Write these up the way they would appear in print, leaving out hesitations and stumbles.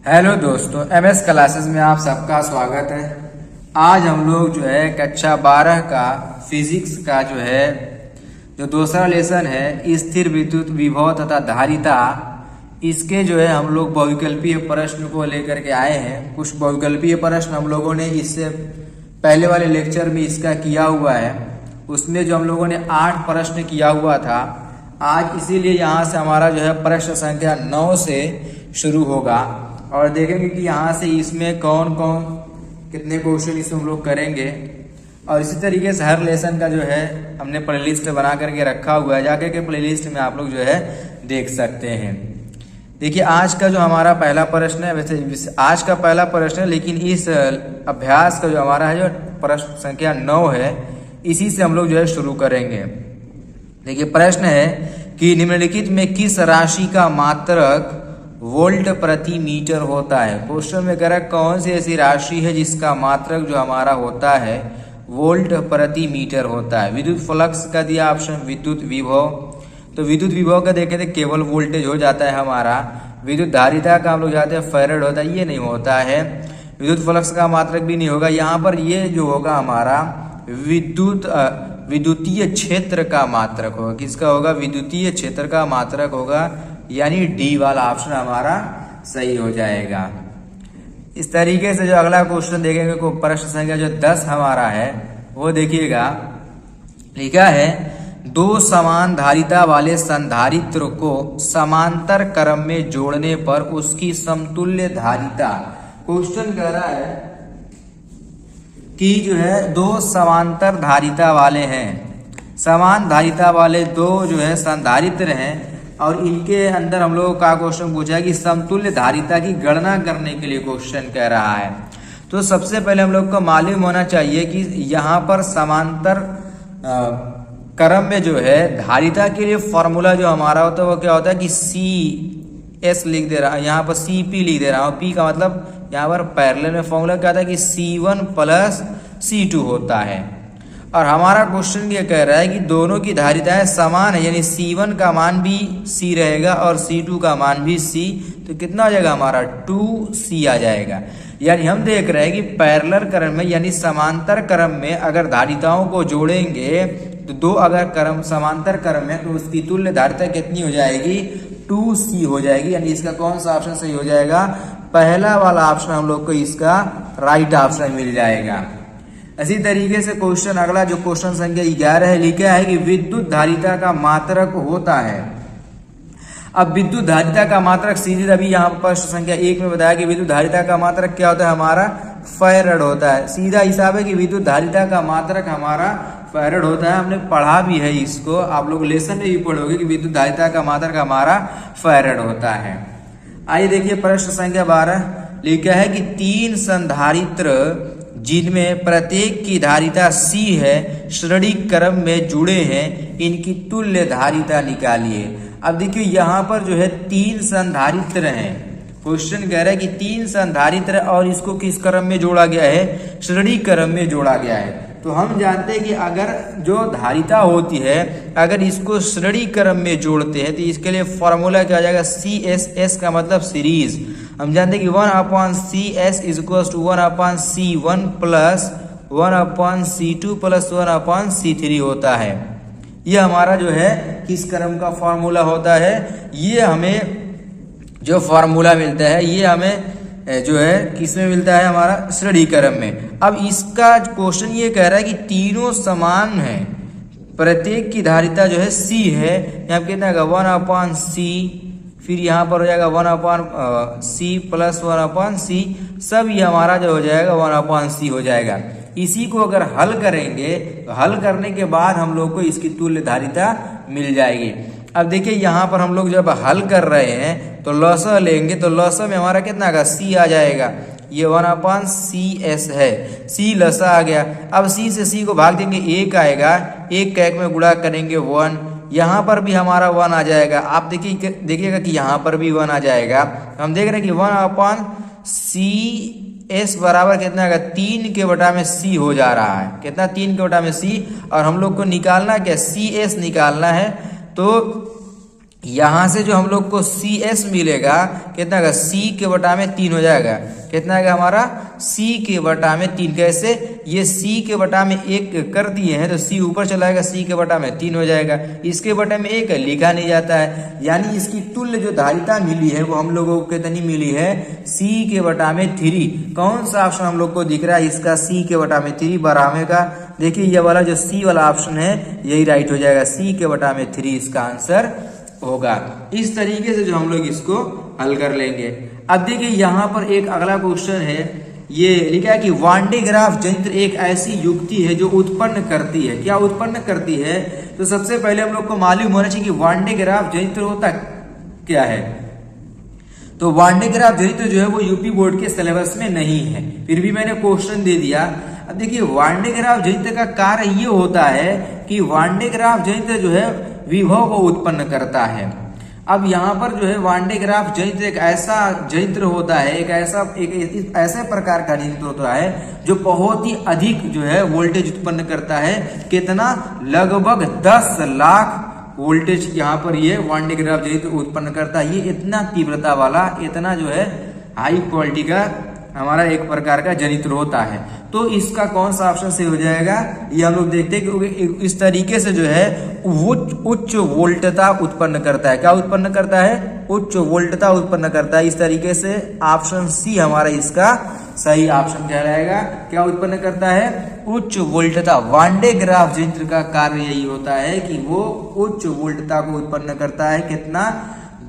Hello दोस्तों, MS classes में आप सबका स्वागत है। आज हम लोग जो है कक्षा 12 का फिजिक्स का जो दूसरा लेसन है स्थिर विद्युत विभव तथा धारिता, इसके हम लोग बहुविकल्पीय प्रश्न को लेकर के आए हैं। कुछ बहुविकल्पीय प्रश्न हम लोगों ने इससे पहले वाले लेक्चर में इसका किया हुआ है। उसमें जो हम लोगों ने 8 प्रश्न किया हुआ था, आज इसीलिए यहाँ से हमारा प्रश्न संख्या 9 से शुरू होगा और देखेंगे कि यहाँ से इसमें कौन कौन कितने क्वेश्चन इसमें हम लोग करेंगे। और इसी तरीके से हर लेसन का हमने प्लेलिस्ट बना करके रखा हुआ है, जाके के प्लेलिस्ट में आप लोग देख सकते हैं। देखिए आज का जो हमारा पहला प्रश्न है, वैसे आज का पहला प्रश्न है, लेकिन इस अभ्यास का जो हमारा है प्रश्न संख्या 9 है, इसी से हम लोग शुरू करेंगे। देखिए प्रश्न है कि निम्नलिखित में किस राशि का मात्रक वोल्ट प्रति मीटर होता है। क्वेश्चन में कह रहा है कौन सी ऐसी राशि है जिसका मात्रक जो हमारा होता है वोल्ट प्रति मीटर होता है। विद्युत फ्लक्स का दिया ऑप्शन विद्युत विभव, तो विद्युत विभव का देखें तो केवल वोल्टेज हो जाता है हमारा। विद्युत धारिता का हम लोग जाते हैं फैराड होता है, ये नहीं होता है। विद्युत फ्लक्स का मात्रक भी नहीं होगा। यहाँ पर ये जो होगा हमारा विद्युतीय क्षेत्र का मात्रक होगा। किसका होगा? विद्युतीय क्षेत्र का मात्रक होगा, यानी डी वाला ऑप्शन हमारा सही हो जाएगा। इस तरीके से जो अगला क्वेश्चन देखेंगे को प्रश्न संख्या 10 हमारा है, वो देखिएगा। लिखा है दो समान धारिता वाले संधारित्र को समांतर क्रम में जोड़ने पर उसकी समतुल्य धारिता। क्वेश्चन कह रहा है कि दो समांतर धारिता वाले हैं, समान धारिता वाले दो संधारित्र हैं और इनके अंदर हम लोगों का क्वेश्चन पूछा है कि समतुल्य धारिता की गणना करने के लिए क्वेश्चन कह रहा है। तो सबसे पहले हम लोग को मालूम होना चाहिए कि यहाँ पर समांतर क्रम में धारिता के लिए फॉर्मूला जो हमारा होता है वो क्या होता है कि CS लिख दे रहा है, यहाँ पर CP लिख दे रहा हूँ। P का मतलब यहाँ पर पैरेलल में फॉर्मूला क्या था कि C1 प्लस C2 होता है। और हमारा क्वेश्चन ये कह रहा है कि दोनों की धारिताएं समान है, यानी C1 का मान भी C रहेगा और C2 का मान भी C, तो कितना हो जाएगा हमारा 2C आ जाएगा। यानी हम देख रहे हैं कि पैरेलल क्रम में यानी समांतर क्रम में अगर धारिताओं को जोड़ेंगे तो दो अगर क्रम समांतर क्रम में तो उसकी तुल्य धारिता कितनी हो जाएगी? 2C हो जाएगी। यानी इसका कौन सा ऑप्शन सही हो जाएगा? पहला वाला ऑप्शन हम लोग को इसका राइट ऑप्शन मिल जाएगा। इसी तरीके से क्वेश्चन अगला जो क्वेश्चन संख्या 11 है, लिखा है कि विद्युत धारिता का मात्रक होता है। अब विद्युत धारिता का मात्रक सीधे अभी यहाँ प्रश्न संख्या 1 में बताया कि विद्युत धारिता का मात्रक क्या होता है हमारा? फैराड होता है। सीधा हिसाब है कि विद्युत धारिता का मात्रक हमारा फैराड होता है। हमने पढ़ा भी है इसको, आप लोग लेसन में भी पढ़ोगे कि विद्युत धारिता का मात्रक हमारा फैराड होता है। आइए देखिए प्रश्न संख्या 12 लिखा है कि 3 संधारित्र जिनमें प्रत्येक की धारिता C है श्रेणी क्रम में जुड़े हैं, इनकी तुल्य धारिता निकालिए। अब देखिए यहाँ पर 3 संधारित्र हैं। क्वेश्चन कह रहा है कि 3 संधारित्र और इसको किस क्रम में जोड़ा गया है? श्रेणी क्रम में जोड़ा गया है। तो हम जानते हैं कि अगर जो धारिता होती है अगर इसको श्रेणी क्रम में जोड़ते हैं तो इसके लिए फॉर्मूला क्या आ जाएगा? CS का मतलब सीरीज। हम जानते हैं कि 1/CS is equal to 1/C1 plus 1/C2 plus 1/C3 होता है। ये हमारा किस क्रम का फॉर्मूला होता है? ये हमें जो फॉर्मूला मिलता है ये हमें किस में मिलता है? हमारा श्रेणी क्रम में। अब इसका क्वेश्चन ये कह रहा है कि तीनों समान है, प्रत्येक की धारिता C है। यहाँ कितना है 1/C, फिर यहाँ पर हो जाएगा 1/C प्लस 1/C, सब ये हमारा हो जाएगा 1/C हो जाएगा। इसी को अगर हल करेंगे तो हल करने के बाद हम लोग को इसकी तुल्य धारिता मिल जाएगी। अब देखिए यहाँ पर हम लोग जब हल कर रहे हैं तो लसा लेंगे तो लसा में हमारा कितना आएगा? C आ जाएगा। ये 1/CS है, C लसा आ गया। अब C से C को भाग देंगे 1 आएगा, 1 का 1 में गुणा करेंगे 1, यहाँ पर भी हमारा 1 आ जाएगा। आप देखिएगा कि यहाँ पर भी 1 आ जाएगा। हम देख रहे हैं कि 1/CS बराबर कितना आएगा? 3 के बटा में C हो जा रहा है। कितना? 3 के बटा में C। और हम लोग को निकालना क्या? CS निकालना है। तो यहां से जो हम लोग को CS मिलेगा कितना का C के बटा में 3 हो जाएगा। कितना आएगा हमारा C के बटा में 3। कैसे, ये C के बटा में 1 कर दिए हैं तो C ऊपर चला जाएगा, C के बटा में 3 हो जाएगा। इसके बटा में 1 लिखा नहीं जाता है, यानी इसकी तुल्य जो धारिता मिली है वो हम लोगों को कितनी मिली है, C के बटा में 3। कौन सा ऑप्शन हम लोग को दिख रहा है इसका, C के बटा में 3 बराबर का। देखिए ये वाला जो C वाला ऑप्शन है यही राइट हो जाएगा, C के बटा में 3 इसका आंसर होगा। इस तरीके से जो हम लोग इसको हल कर लेंगे। अब देखिए यहाँ पर एक अगला क्वेश्चन है, ये लिखा है कि वान डे ग्राफ यंत्र एक ऐसी युक्ति है जो उत्पन्न करती है। क्या उत्पन्न करती है, तो सबसे पहले हम लोग को मालूम होना चाहिए कि वान डे ग्राफ यंत्र होता क्या है। तो वान डे ग्राफ यंत्र जो है वो यूपी बोर्ड के सिलेबस में नहीं है, फिर भी मैंने क्वेश्चन दे दिया। अब देखिए वान डे ग्राफ यंत्र का कार्य ये होता है कि वान डे ग्राफ यंत्र जो है विभव को उत्पन्न करता है। अब यहाँ पर जो है वान डे ग्राफ यंत्र एक ऐसा यंत्र होता है, एक ऐसे प्रकार का यंत्र होता है जो बहुत ही अधिक जो है वोल्टेज उत्पन्न करता है। कितना, लगभग 10 लाख वोल्टेज यहाँ पर ये वान डे ग्राफ यंत्र उत्पन्न करता है। ये इतना तीव्रता वाला, इतना जो है हाई क्वालिटी का हमारा एक प्रकार का यंत्र होता है। तो इसका कौन सा ऑप्शन से हो जाएगा, ये हम लोग देखते हैं कि इस तरीके से जो है उच्च वोल्टता उत्पन्न करता है। क्या उत्पन्न करता है, उच्च वोल्टता उत्पन्न करता है। इस तरीके से ऑप्शन सी हमारा इसका सही ऑप्शन कहलाएगा। क्या उत्पन्न करता है, उच्च वोल्टता। वान डे ग्राफ यंत्र का कार्य यही होता है कि वो उच्च वोल्टता को उत्पन्न करता है। कितना,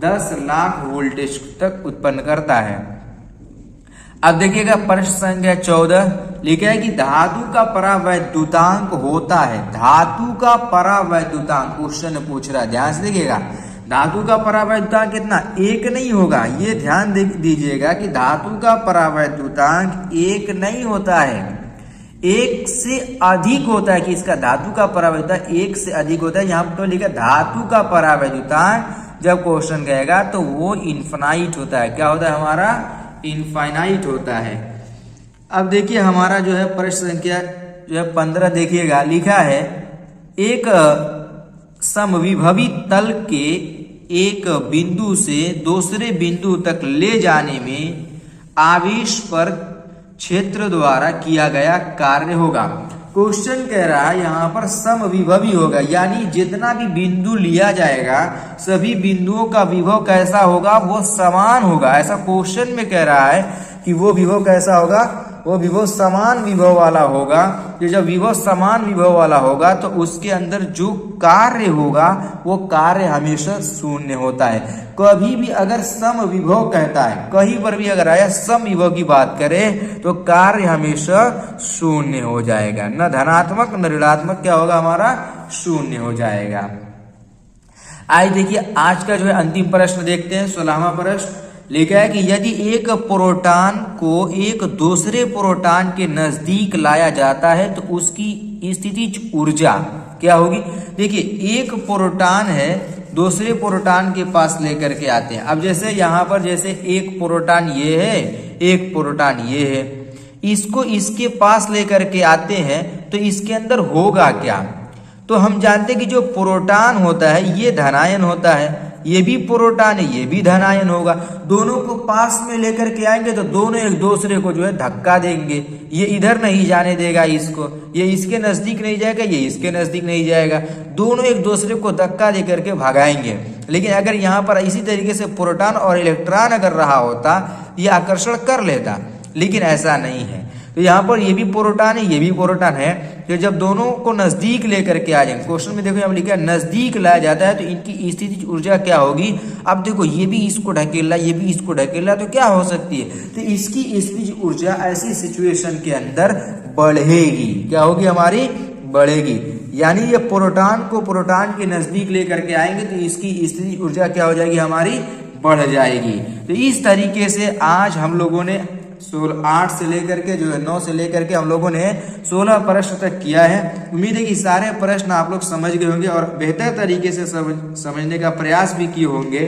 10 लाख वोल्टेज तक उत्पन्न करता है। अब देखिएगा प्रश्न संख्या 14 लिखा है कि धातु का परावैद्युतांक होता है। धातु का परावैद्युतांक क्वेश्चन पूछ रहा है, ध्यान से देखिएगा। धातु का परावैद्युतांक कितना, 1 नहीं होगा। ये ध्यान दीजिएगा कि धातु का परावैद्युतांक 1 नहीं होता है, 1 से अधिक होता है। कि इसका धातु का परावैद्युतांक 1 से अधिक होता है। यहाँ पर तो लिखा धातु का परावैद्युतांक, जब क्वेश्चन कहेगा तो वो इनफाइनाइट होता है। क्या होता है हमारा, इनफाइनाइट होता है। अब देखिए हमारा जो है प्रश्न संख्या जो है 15 देखिएगा, लिखा है एक समविभवी तल के एक बिंदु से दूसरे बिंदु तक ले जाने में आवेश पर क्षेत्र द्वारा किया गया कार्य होगा। क्वेश्चन कह रहा है यहाँ पर समविभवी होगा, यानी जितना भी बिंदु लिया जाएगा सभी बिंदुओं का विभव कैसा होगा, वो समान होगा। ऐसा क्वेश्चन में कह रहा है कि वो विभव कैसा होगा, वो विभव समान विभव वाला होगा। कि जब विभव समान विभव वाला होगा तो उसके अंदर जो कार्य होगा वो कार्य हमेशा शून्य होता है। कभी भी अगर सम विभव कहता है, कहीं पर भी अगर आया सम विभव की बात करे तो कार्य हमेशा शून्य हो जाएगा। न धनात्मक न ऋणात्मक क्या होगा, हमारा शून्य हो जाएगा। आज देखिए आज का जो है अंतिम प्रश्न देखते हैं, 16वां प्रश्न लिखा है कि यदि एक प्रोटॉन को एक दूसरे प्रोटॉन के नजदीक लाया जाता है तो उसकी स्थितिज ऊर्जा क्या होगी। देखिए एक प्रोटॉन है, दूसरे प्रोटॉन के पास लेकर के आते हैं। अब जैसे यहाँ पर जैसे एक प्रोटॉन ये है, एक प्रोटॉन ये है, इसको इसके पास लेकर के आते हैं तो इसके अंदर होगा क्या। तो हम जानते हैं कि जो प्रोटॉन होता है ये धनायन होता है, ये भी प्रोटॉन है, ये भी धनायन होगा। दोनों को पास में लेकर के आएंगे तो दोनों एक दूसरे को जो है धक्का देंगे। ये इधर नहीं जाने देगा इसको, ये इसके नजदीक नहीं जाएगा, ये इसके नजदीक नहीं जाएगा। दोनों एक दूसरे को धक्का दे करके भगाएंगे। लेकिन अगर यहाँ पर इसी तरीके से प्रोटॉन और इलेक्ट्रॉन अगर रहा होता, ये आकर्षण कर लेता, लेकिन ऐसा नहीं है। तो यहाँ पर ये भी प्रोटॉन है, ये भी प्रोटॉन है। तो जब दोनों को नजदीक लेकर के आ जाएंगे, क्वेश्चन में देखो यहाँ लिखा है नजदीक लाया जाता है तो इनकी स्थितिज ऊर्जा क्या होगी। अब देखो ये भी इसको ढकेला, ये भी इसको ढकेला, तो क्या हो सकती है, तो इसकी स्थितिज ऊर्जा ऐसी सिचुएशन के अंदर बढ़ेगी। क्या होगी, हमारी बढ़ेगी। यानी ये प्रोटॉन को प्रोटॉन के नजदीक लेकर के आएंगे तो इसकी स्थितिज ऊर्जा क्या हो जाएगी, हमारी बढ़ जाएगी। तो इस तरीके से आज हम लोगों ने 8 से लेकर के जो है 9 से लेकर के हम लोगों ने 16 प्रश्न तक किया है। उम्मीद है कि सारे प्रश्न आप लोग समझ गए होंगे और बेहतर तरीके से समझने का प्रयास भी किए होंगे।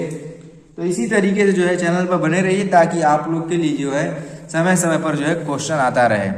तो इसी तरीके से जो है चैनल पर बने रहिए ताकि आप लोग के लिए जो है समय समय पर जो है क्वेश्चन आता रहे।